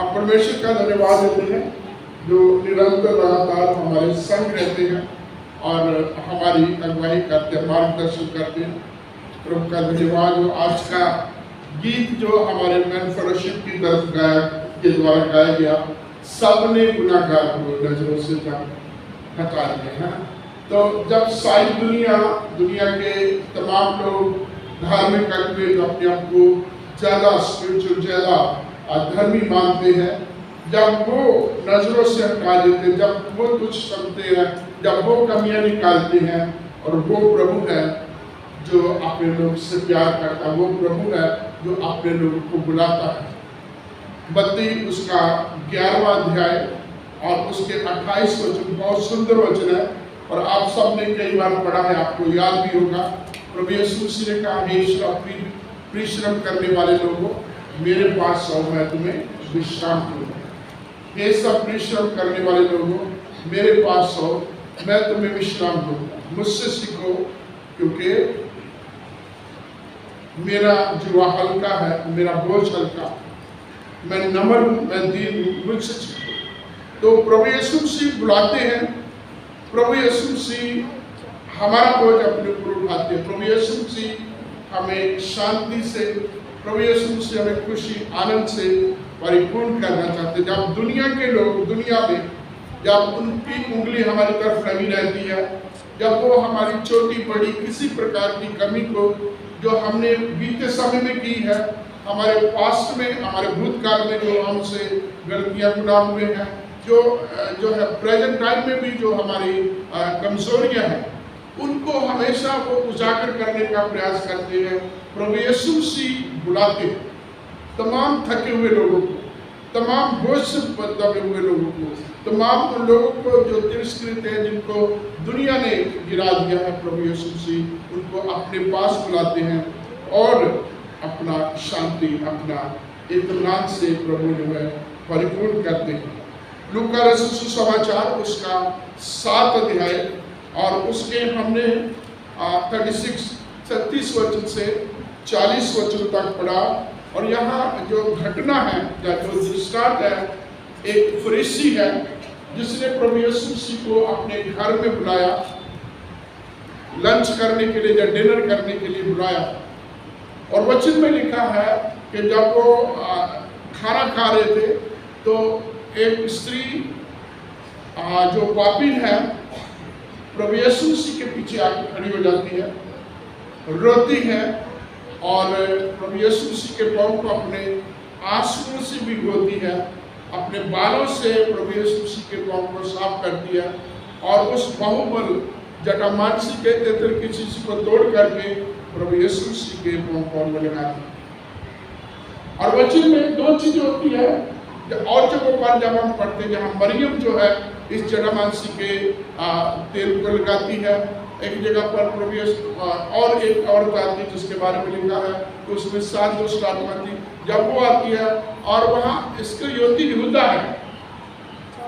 आप परमेश्वर का धन्यवाद देते हैं जो निरंतर लगातार हमारे संग रहते हैं और हमारी अगुवाई करते हैं, मार्गदर्शन करते हैं। प्रभु का धन्यवाद। जो आज का गीत जो हमारे मैन फेलोशिप की तरफ के द्वारा गाया गया, सबने गुनाहगार को नजरों से हटा दिए हैं। तो जब सारी दुनिया के तमाम लोग धार्मिक अगुवे जो अपने आप को ज़्यादा स्पिरिचुअल, ज़्यादा धर्मी मानते हैं, जब वो नजरों से हटा देते हैं, जब वो कुछ समझते हैं, जब वो कमियां निकालते हैं, और वो प्रभु है जो अपने लोग से प्यार करता है, वो प्रभु है जो अपने लोगों को बुलाता है। बत्ती उसका 11वां अध्याय और उसके 28 वचन बहुत सुंदर वचन है, और आप सब ने कई बार पढ़ा है, आपको याद भी होगा। प्रभु यीशु मसीह ने कहा, हे परिश्रम करने वाले लोगों, मेरे पास आओ, मैं तुम्हें विश्राम दूंगा। हे सब परिश्रम करने वाले लोगों, मेरे पास आओ, मैं तुम्हें विश्राम दूंगा। मुझसे सीखो, क्योंकि मेरा जुआ हल्का है, मेरा बोझ हल्का, मैं नम्र हूं, मैं दीन हूं, मुझसे सीखो। तो प्रभु यीशु मसीह बुलाते हैं, प्रभु यीशु मसीह हमारा बोझ अपने ऊपर उठाते हैं, प्रभु यीशु मसीह हमें शांति से, प्रभु यीशु मसीह हमें खुशी आनंद से परिपूर्ण करना चाहते हैं। जब दुनिया के लोग दुनिया में, जब उनकी उंगली हमारी तरफ लगी रहती है, जब वो हमारी छोटी बड़ी किसी प्रकार की कमी को जो हमने बीते समय में की है, हमारे पास्ट में, हमारे भूतकाल में जो हमसे गलतियां गुनाह हुए हैं, जो है प्रेजेंट टाइम में भी जो हमारी कमजोरियां हैं, उनको हमेशा वो उजागर करने का प्रयास करते हैं। प्रभु यीशु मसीह बुलाते हैं तमाम थके हुए लोगों को, तमाम बोझ से दबे हुए लोगों को, तमाम उन लोगों को जो तिरस्कृत है, जिनको दुनिया ने गिरा दिया है। प्रभु यीशु मसीह उनको अपने पास बुलाते हैं और अपना शांति, अपना इत्मीनान से प्रभु जो है परिपूर्ण करते हैं। लूका रसूल सुसमाचार उसका 7 अध्याय और उसके हमने 36 वचन से 40 वचन तक पढ़ा, और यहाँ जो घटना है, जो दृष्टांत है, एक फरीसी है जिसने प्रभु यीशु मसीह को अपने घर में बुलाया, लंच करने के लिए या डिनर करने के लिए बुलाया। और वचन में लिखा है कि जब वो खाना खा रहे थे तो एक स्त्री जो पापी है, प्रभु यीशु मसीह के पीछे आके खड़ी हो जाती है, रोती है, और प्रभु यीशु मसीह के पांव को अपने आंसुओं से भिगोती है, अपने बालों से प्रभु यीशु मसीह के पांव को साफ करती है, और उस बाहुबल जटामांसी के तेतर की चीज को तोड़ करके प्रभु यीशु मसीह के पांव में लगाती है। और वचन में 2 चीजें होती है, और जगहों पर जब हम पढ़ते हैं, जहाँ मरियम जो है इस जटामांसी के तेल को लगाती है, एक जगह पर प्रभु यीशु और एक औरत आती है जिसके बारे में लिखा है कि उसमें 7 दुष्ट आत्मा थी। जब वो आती है और वहाँ इस्करियोती यहूदा है,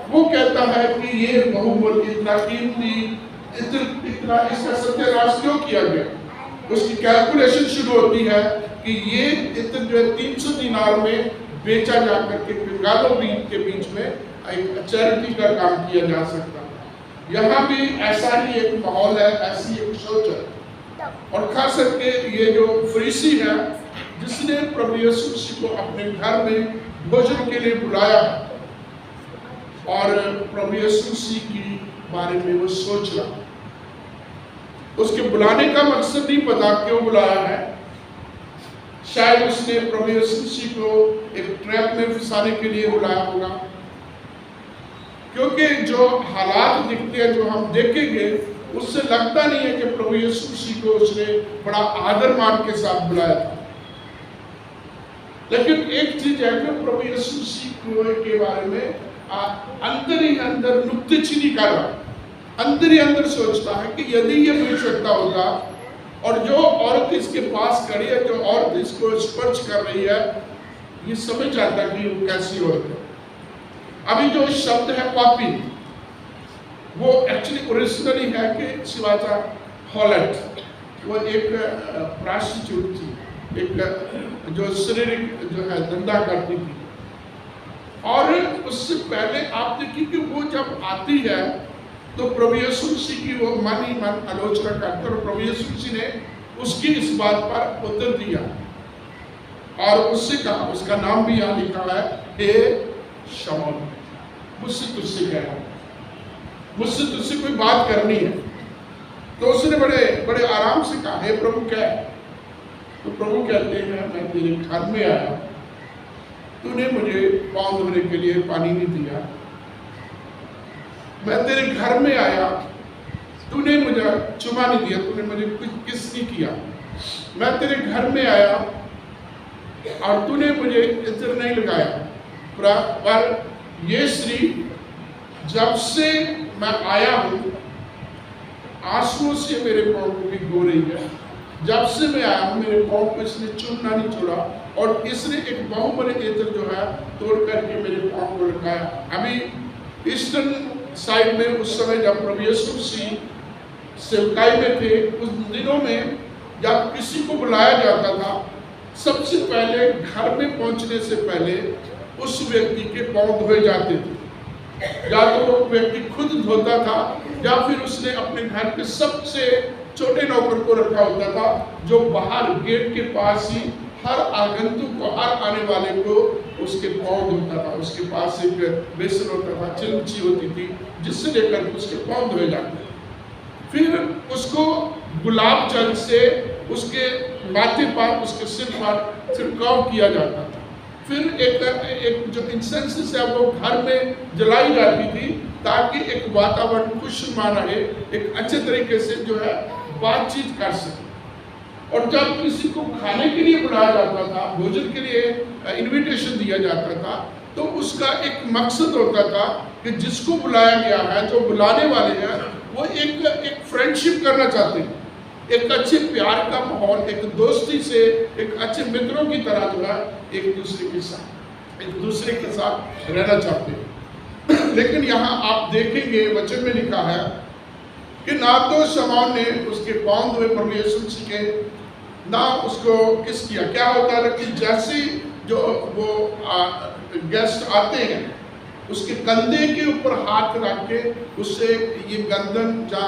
वो कहता है कि ये बहुमूल्य, इतना कीमती, इतना इसका सत्यानाश क्यों किया गया। उसकी कैलकुलेशन शुरू होती है कि ये इत्र जो है 300 दिनार में बेचा जाकर के कंगालों के बीच में एक चैरिटी का काम किया जा सकता है। यहाँ भी ऐसा ही एक माहौल है, ऐसी एक सोच है। और खास करके ये जो फरीसी है जिसने प्रभु यीशु मसीह को अपने घर में भोजन के लिए बुलाया, और प्रभु यीशु मसीह की बारे में वो सोच रहा, उसके बुलाने का मकसद नहीं पता क्यों बुलाया है। शायद उसने प्रभु यीशु मसीह को एक ट्रैप में फंसाने के लिए बुलाया होगा, क्योंकि जो हालात दिखते हैं, जो हम देखेंगे, उससे लगता नहीं है कि प्रभु यीशु मसीह को उसने बड़ा आदर मान के साथ बुलाया था। लेकिन एक चीज है कि प्रभु यीशु मसीह के बारे में अंदर ही अंदर नुक्तेचीनी कर रहा, अंदर ही अंदर सोचता है कि यदि ये मिल सकता होगा, और जो औरत इसके पास खड़ी है, जो औरत इसको स्पर्श कर रही है, ये समझ जाता कि वो कैसी औरत है। अभी जो शब्द है पापी, वो एक्चुअली ओरिजिनली है कि शिवाचा हॉलैंड, वो एक प्रोस्टिट्यूट थी, एक जो शारीरिक जो है धंधा करती थी, उससे पहले आप देखिए कि वो जब आती है तो प्रभु यीशु मसीह की वो मन ही मन आलोचना करते और प्रभु यीशु मसीह ने उसकी इस बात पर उत्तर दिया और उससे कहा, उसका नाम भी यहाँ लिखा है, हे शमौन, मुझसे तुझसे कह रहा हूं, मुझसे तुझसे कोई बात करनी है। तो उसने बड़े बड़े आराम से कहा, हे प्रभु क्या है? तो प्रभु कहते हैं, मैं तेरे घर में आया, तूने मुझे पाँव धोने के लिए पानी नहीं दिया। मैं तेरे घर में आया, तूने मुझे चुमा नहीं दिया, तूने मुझे कुछ किस नहीं किया। मैं तेरे घर में आया और तूने मुझे इत्र नहीं लगाया, पर ये स्त्री जब से मैं आया हूँ आंसुओं से मेरे पाँव को भिगो रही है। जब से मैं आया हूँ मेरे पाँव को इसने चूमना नहीं छोड़ा और इसने एक बहुमूल्य इत्र जो है तोड़ करके मेरे पाँव को लगाया। अभी ईस्टर्न साइड में उस समय जब प्रभु यीशु मसीह सेवकाई में थे, उस दिनों में जब किसी को बुलाया जाता था, सबसे पहले घर में पहुंचने से पहले उस व्यक्ति के पाँव धोए जाते थे। या तो वो व्यक्ति खुद धोता था या फिर उसने अपने घर के सबसे छोटे नौकर को रखा होता था, जो बाहर गेट के पास ही हर आगंतुक को, हर आने वाले को उसके पाँव धोता था। उसके पास एक बेसन होता था, चिमची होती थी, जिससे लेकर उसके पाँव धोए जाते थे। फिर उसको गुलाब जल से उसके माथे पर, उसके सिर पर छिड़काव किया जाता था। फिर एक जो इंसेंस है वो घर में जलाई जाती थी ताकि एक वातावरण खुशनुमा रहे, एक अच्छे तरीके से जो है बातचीत कर सके। और जब किसी को खाने के लिए बुलाया जाता था, भोजन के लिए इनविटेशन दिया जाता था, तो उसका एक मकसद होता था कि जिसको बुलाया गया है, जो बुलाने वाले हैं, वो एक फ्रेंडशिप करना चाहते हैं, एक अच्छे प्यार का माहौल, एक दोस्ती से, एक अच्छे मित्रों की तरह जो है एक दूसरे के साथ रहना चाहते हैं। लेकिन यहाँ आप देखेंगे वचन में लिखा है कि ना तो शमौन ने उसके पाँव धोए प्रभु यीशु मसीह के, ना उसको किस किया। क्या होता है कि जैसे जो वो गेस्ट आते हैं, उसके कंधे के ऊपर हाथ रख के उससे ये गर्दन जो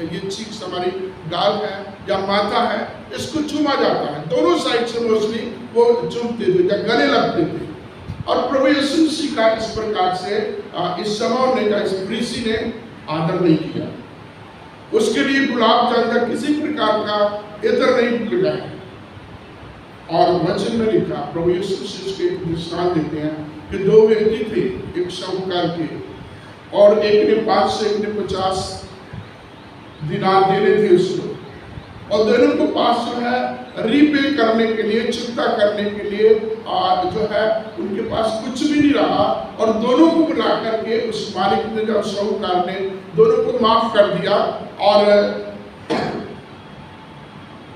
ये चीक्स हमारी गाल है या माथा है, इसको चूमा जाता है। दोनों साइड से मोस्टली वो चूमते थे या गले लगते थे। और प्रभु यीशु मसीह का इस प्रकार से इस शमौन ने, इस फरीसी ने आदर नहीं किया, उसके लिए गुलाब जल का किसी प्रकार का इत्र नहीं लगाया। और वचन में लिखा, प्रभु यीशु मसीह के दृष्टांत देते हैं कि दो व्यक्ति थे, एक शाहूकार के और एक ने 5 से एक ने 50 दिनार देने थे उसको, और दोनों को पास जो है रीपे करने के लिए, चुकता करने के लिए जो है उनके पास कुछ भी नहीं रहा। और दोनों को बुला करके उस मालिक ने और शाहूकार ने दोनों को माफ कर दिया और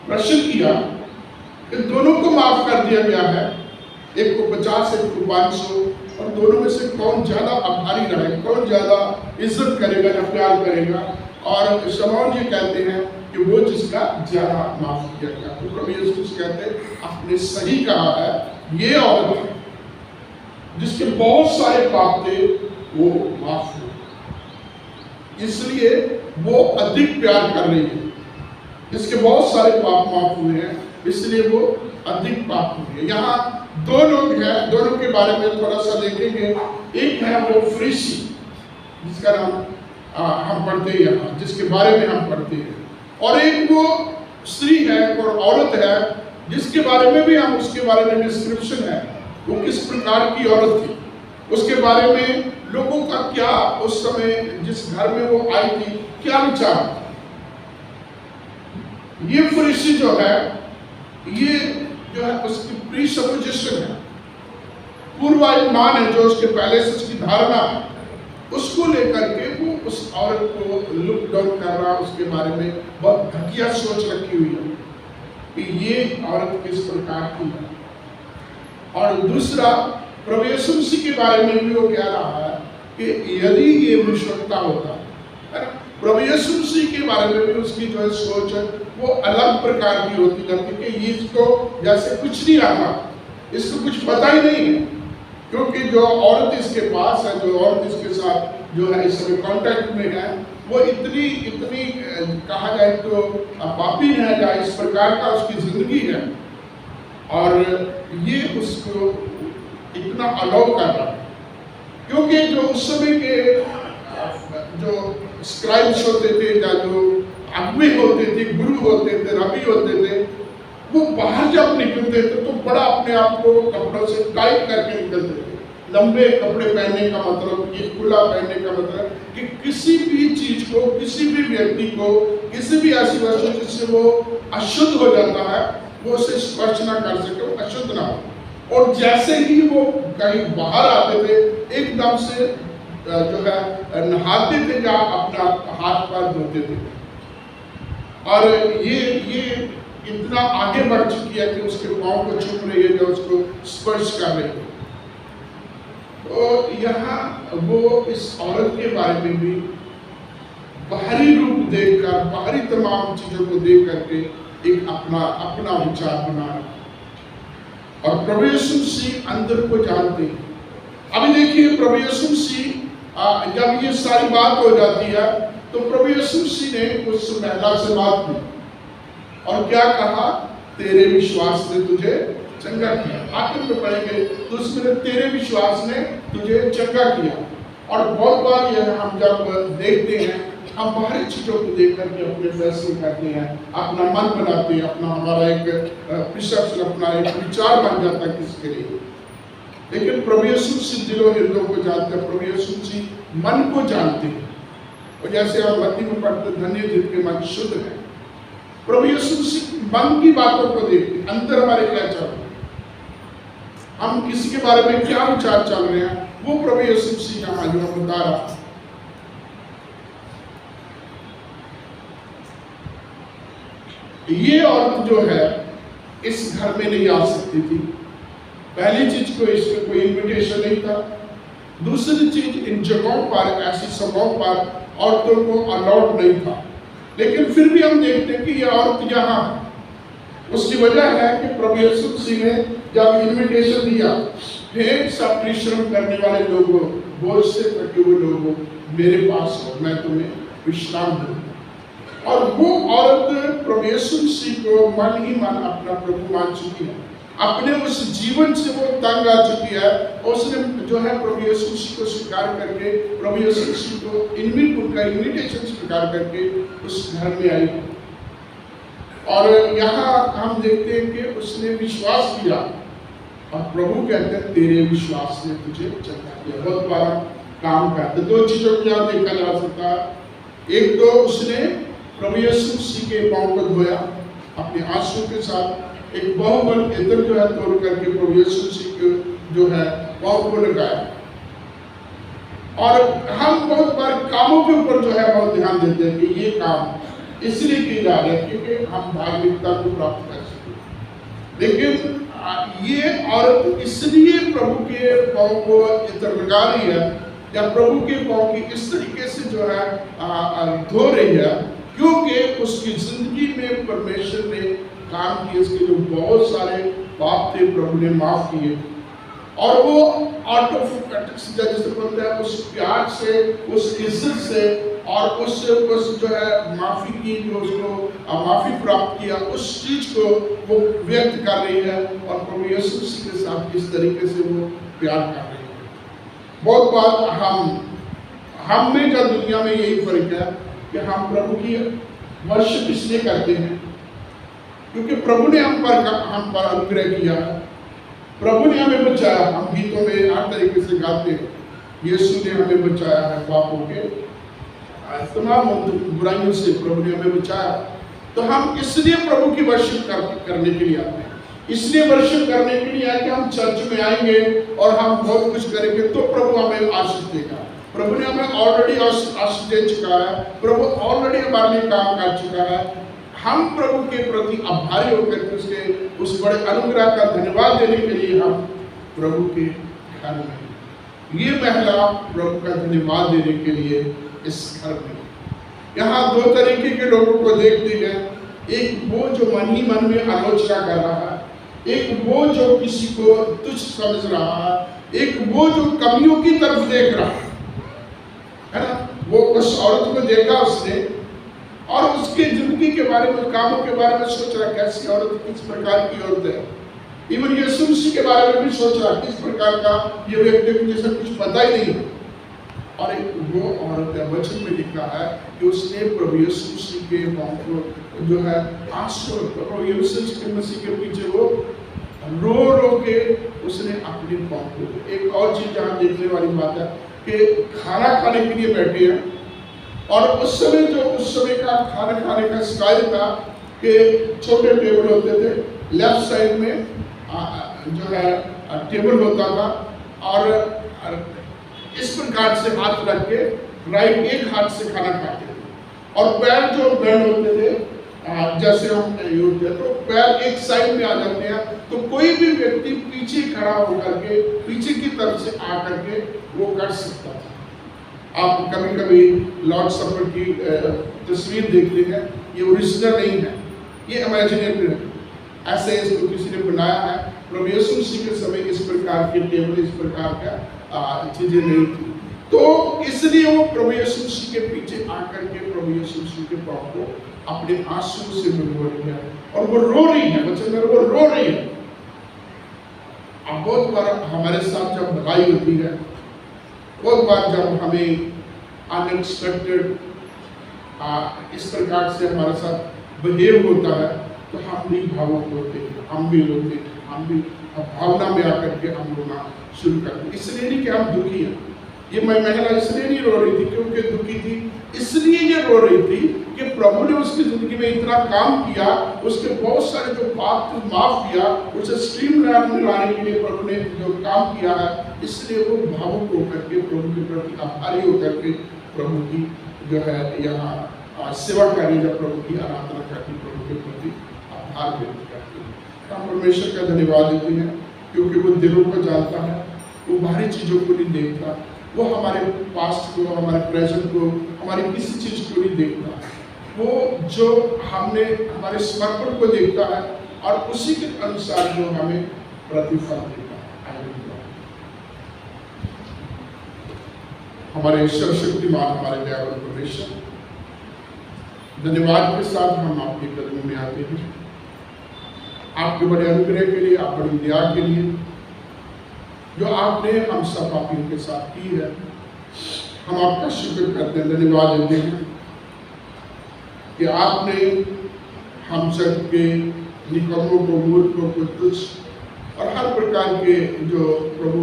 प्रश्न किया कि दोनों को माफ कर दिया गया है, एक को 50, एक को 500, और दोनों में से कौन ज्यादा आभारी रहे, कौन ज्यादा इज्जत करेगा या प्यार करेगा। और शमौन जी कहते हैं कि वो जिसका ज्यादा माफ किया गया। तो प्रभु यीशु कहते हैं आपने सही कहा है, ये औरत जिसके बहुत सारे पाप थे वो माफ हुए, इसलिए वो अधिक प्यार कर रही है। जिसके बहुत सारे पाप माफ हुए हैं इसलिए वो अधिक पाप हुए हैं। यहाँ दो लोग हैं, दोनों के बारे में थोड़ा सा देखेंगे। एक है वो फरीसी जिसका नाम हम पढ़ते हैं यहाँ, जिसके बारे में हम पढ़ते हैं, और एक वो स्त्री है और औरत है जिसके बारे में भी हम, उसके बारे में डिस्क्रिप्शन है, वो किस प्रकार की औरत थी, उसके बारे में लोगों का क्या उस समय जिस घर में वो आई थी क्या विचार। ये फरीसी जो है, ये जो है उसकी प्री सपोजिशन है, पूर्वानुमान है, जो उसके पहले से उसकी धारणा है, उसको लेकर के वो उस औरत को लुक डाउन कर रहा, उसके बारे में बहुत घटिया सोच रखी हुई है कि ये औरत किस प्रकार की है। और दूसरा, प्रभु यीशु मसीह के बारे में भी वो कह रहा है कि यदि ये विश्वता होता है, प्रभु यीशु मसीह के बारे में भी उसकी जो है सोच है वो अलग प्रकार की होती है कि इसको जैसे कुछ नहीं आता, इसको कुछ पता ही नहीं है, क्योंकि जो औरत इसके पास है, जो औरत इसके साथ जो है इस समय कांटेक्ट में है, वो इतनी इतनी कहा जाए तो पापी है, या इस प्रकार का उसकी जिंदगी है, और ये उसको इतना अलाउ कर रहा है। क्योंकि जो उस समय के जो स्क्राइब्स होते थे, या जो अगुवे होते थे, गुरु होते थे, रबी होते थे, वो बाहर जब निकलते थे तो बड़ा अपने आप को कपड़ों से टाइट करके निकलते थे। लंबे कपड़े पहनने का मतलब, ये खुला पहनने का मतलब कि किसी भी चीज को, किसी भी व्यक्ति को, किसी भी ऐसी वस्तु जिससे वो अशुद्ध हो जाता है, वो उसे स्पर्श ना कर सके, वो अशुद्ध ना हो। और जैसे ही वो कहीं बाहर आते थे, एकदम से जो है नहाते थे या अपना हाथ पैर धोते थे। और ये इतना आगे बढ़ चुकी है कि उसके पाँव को छू रही है, जो उसको स्पर्श कर रही है। तो यहाँ वो इस औरत के बारे में भी बाहरी रूप देखकर, बाहरी तमाम चीजों को देख करके एक अपना विचार बना रहा। और प्रभु यीशु मसीह अंदर को जानते हैं। अभी देखिए, प्रभु यीशु मसीह जब ये सारी बात हो जाती है, तो प्रभु यीशु मसीह ने उस महिला से बात की और क्या कहा? तेरे विश्वास ने तुझे चंगा किया। आखिर में पढ़ेंगे तो उसमें तेरे विश्वास ने तुझे चंगा किया। और बहुत बार यह हम जब देखते हैं, हम बाहरी चीजों को देख करके अपने फैसले करते हैं, अपना मन बनाते हैं, अपना हमारा एक परसेप्शन, अपना एक विचार बन जाता है किसके लिए। लेकिन प्रभु यीशु मसीह दिलों हृदयों को जानते हैं, प्रभु यीशु मसीह मन को जानते हैं। और जैसे हम मत्ती में पढ़ते, धन्य जिनके मन शुद्ध है। प्रभु यीशु मसीह मन की बातों को देखते, अंदर हमारे क्या चल रहा है, हम किसी के बारे में क्या विचार चल रहे हैं, वो प्रभु यीशु मसीह यहाँ जो बता रहा। ये औरत जो है इस घर में नहीं आ सकती थी। पहली चीज को इसमें कोई इन्विटेशन नहीं था। दूसरी चीज, इन जगहों पर, ऐसी सभाओं पर औरतों को अलाउड नहीं था। लेकिन फिर भी हम देखते हैं कि ये औरत यहाँ है। उसकी वजह है कि प्रभु यीशु मसीह ने जब इन्विटेशन दिया, हे सब परिश्रम करने वाले लोगों, बोझ से थके हुए लोगों, मेरे पास हो, मैं तुम्हें विश्राम दूंगा। और वो औरत प्रभु यीशु मसीह को मन ही मन अपना प्रभु मान चुकी है। अपने उस जीवन से वो तंग आ चुकी है। उसने जो है प्रभु यीशु मसीह को स्वीकार करके, प्रभु यीशु मसीह को उनका इन्विटेशन स्वीकार करके उस घर में आई। और यहाँ हम देखते हैं कि उसने विश्वास किया, और प्रभु कहते हैं तेरे विश्वास ने तुझे चंगा किया। बहुत बड़ा काम करते। दो चीजों को यहाँ देखा जा सकता है। एक तो उसने प्रभु यीशु मसीह के पाँव को धोया अपने आंसू के साथ, एक बहुबल इत्र जो है तोड़ करके प्रभु यीशु मसीह को जो है पाँव को लगाया। और हम बहुत बार कामों के ऊपर जो है बहुत ध्यान देते हैं कि ये काम इसलिए किया जा रहा है क्योंकि हम धार्मिकता को प्राप्त कर सकें। लेकिन ये औरत इसलिए प्रभु के पाँव को इत्र लगा रही है, या प्रभु के पाँव की इस तरीके से जो है धो रही है, क्योंकि उसकी जिंदगी में परमेश्वर ने काम किए, उसके जो बहुत सारे पाप थे प्रभु ने माफ किए। और वो आउट ऑफ जैसे बोलते हैं, उस प्यार से, उस इज्जत से, और उस जो है माफी की, जो उसको माफी प्राप्त किया, उस चीज को वो व्यक्त कर रही है। और प्रभु यीशु मसीह के साथ इस तरीके से वो प्यार कर रही है। बहुत बार हम में जब दुनिया में यही फर्क है कि हम प्रभु की वर्शिप इसलिए करते हैं क्योंकि प्रभु ने हम पर अनुग्रह किया है, प्रभु ने हमें बचाया। हम गीतों में हर तरीके से गाते हैं, यीशु ने हमें बचाया है पापों के तमाम बुराइयों से, प्रभु ने हमें बचाया। तो हम इसलिए प्रभु की वर्शिप करने के लिए आते हैं। इसलिए वर्शिप करने के लिए आके हम चर्च में आएंगे और हम बहुत कुछ करेंगे तो प्रभु हमें आशीष देगा। प्रभु ने हमें ऑलरेडी आशीष दे चुका है, प्रभु ऑलरेडी हमारे लिए काम कर चुका है। हम प्रभु के प्रति आभारी होकर के उसके उस बड़े अनुग्रह का धन्यवाद देने के लिए हम प्रभु के घर में, ये महिला प्रभु का धन्यवाद देने के लिए इस घर में। यहाँ दो तरीके के लोगों को देखते हैं, एक वो जो मन ही मन में आलोचना कर रहा है, एक वो जो किसी को तुच्छ समझ रहा है, एक वो जो कमियों की तरफ देख रहा है ना, वो उस औरत को देखा उसने और उसके जिंदगी के बारे में, कामों के बारे में सोच रहा, कैसी औरत, किस प्रकार की औरत है। इवन यीशु मसीह के बारे में भी सोच रहा, किस प्रकार का ये व्यक्ति, मुझे सब कुछ पता ही नहीं। और एक वो औरत है, वचन में लिखा है कि उसने प्रभु यीशु मसीह के पांव को जो है आंसू, प्रभु यीशु मसीह के पीछे वो रो रो के उसने अपने पांव को। एक और चीज जहाँ देखने वाली बात है कि खाना खाने के लिए बैठे हैं और उस समय का खाना खाने का स्टाइल था कि छोटे टेबल होते थे, लेफ्ट साइड में जो है टेबल होता था और इस प्रकार से हाथ रख के राइट एक हाथ से खाना खाते थे और पैर जो बेंड होते थे, जैसे हम होते हैं तो पैर एक साइड में आ जाते हैं, तो कोई भी व्यक्ति पीछे खड़ा होकर के पीछे की तरफ से आकर के वो कर सकता था। आप कभी कभी लॉर्ड सपर की तस्वीर देखते हैं, ये ओरिजिनल नहीं है, ये इमेजिनेटेड है, ऐसे इसको किसी ने बनाया है। प्रभु यीशु मसीह के समय इस प्रकार के टेबल, इस प्रकार का चीजें नहीं थी, तो इसलिए वो प्रभु यीशु मसीह के पीछे आकर के प्रभु यीशु मसीह के पांव को अपने आंसू से भिगो रही है और वो रो रही है, वचन में वो रो रही है। अब बहुत बार हमारे साथ जब लड़ाई होती है, बहुत बार जब हमें अनएक्सपेक्टेड इस प्रकार से हमारे साथ बिहेव होता है, तो हम भी भावुक होते हैं, हम भी रोते हैं, हम भी भावना में आकर के हम रोना शुरू करते हैं। इसलिए नहीं कि हम दुखी हैं, ये महिला इसलिए नहीं रो रही थी क्योंकि दुखी थी, इसलिए ये रो रही थी कि प्रभु ने उसकी जिंदगी में इतना काम किया, उसके बहुत सारे जो पाप माफ किया, उसे स्ट्रीमलाइन में लाने के लिए प्रभु ने जो काम किया है, इसलिए वो भावुक होकर के प्रभु के प्रति आभारी होकर के प्रभु की जो है यहाँ सेवा करनी, जब प्रभु की आराधना करती, प्रभु के प्रति आभार व्यक्त करती है। हम परमेश्वर का धन्यवाद देते हैं क्योंकि वो दिलों को जानता है, वो बाहरी चीजों को नहीं देखता, वो हमारे पास्ट को, हमारे प्रेजेंट को, हमारी किसी चीज को नहीं देखता, वो जो हमने हमारे समर्पण को देखता है और उसी के अनुसार जो हमें प्रतिफल देता है। हमारे सर्वशक्तिमान, हमारे दयावान परमेश्वर, धन्यवाद के साथ हम आपके कदमों में आते हैं, आपके बड़े अनुग्रह के लिए, आप बड़ी दया के लिए जो आपने हम सब पापियों के साथ की है। हम आपका शुक्र करते हैं, धन्यवाद देते हैं कि आपने हम सब के निकम्मों को, मूर्खों को, तुच्छ और हर प्रकार के जो प्रभु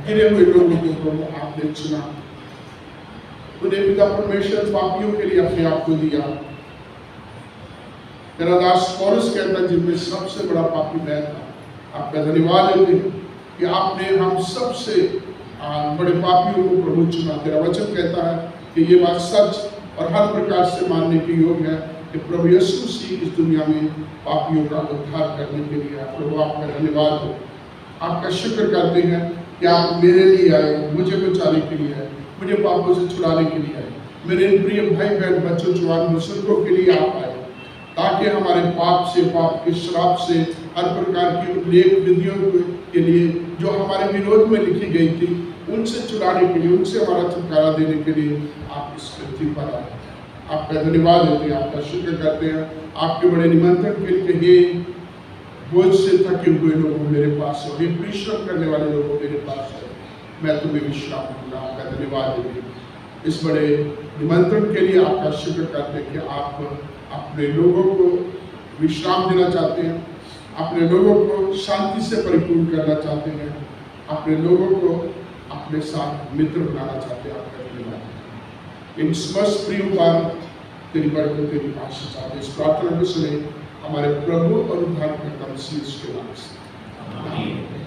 गिरे हुए लोगों को प्रभु आपने चुना, उन्हें पिता परमेश्वर पापियों के लिए अपने आप को दिया। तेरा दास पौलुस कहता जिनमें सबसे बड़ा पापी मैं था। आपका धन्यवाद देते हैं कि आपने हम सबसे बड़े पापियों को प्रभु चुना। तेरा वचन कहता है कि ये बात सच और हर प्रकार से मानने के योग्य है कि प्रभु यीशु मसीह इस दुनिया में पापियों का उद्धार करने के लिए। प्रभु आपका धन्यवाद हो, आपका शुक्र करते हैं कि आप मेरे लिए आए, मुझे बचाने के लिए आए, मुझे पापों से छुड़ाने के लिए आए, मेरे प्रिय भाई बहन, बच्चों, जवान, बुजुर्गों के लिए आप आए, ताकि हमारे पाप से, पाप के श्राप से, हर प्रकार की उल्लेख विधियों के लिए जो हमारे विरोध में लिखी गई थी, उनसे छुड़ाने के लिए, उनसे हमारा छुटकारा देने के लिए आप इस पृथ्वी पर आए। आपका धन्यवाद देते हैं, आपका शुक्र करते हैं, आपके बड़े निमंत्रण के लिए। बोझ से थके हुए लोग मेरे पास हो, ये परिश्रम करने वाले लोग मेरे पास है, मैं तुम्हें विश्राम दूंगा। आपका धन्यवाद देते हैं, इस बड़े निमंत्रण के लिए आपका शुक्र करते हैं कि आप अपने लोगों को विश्राम देना चाहते हैं, अपने लोगों को शांति से परिपूर्ण करना चाहते हैं, अपने लोगों को अपने साथ मित्र बनाना चाहते हैं। आपका धन्यवाद। इन समस्त प्रिय बार तेरी बरकत, तेरी आशीष चाहते इस प्रार्थना को सुने हमारे प्रभु और उद्धारकर्ता मसीह के नाम से।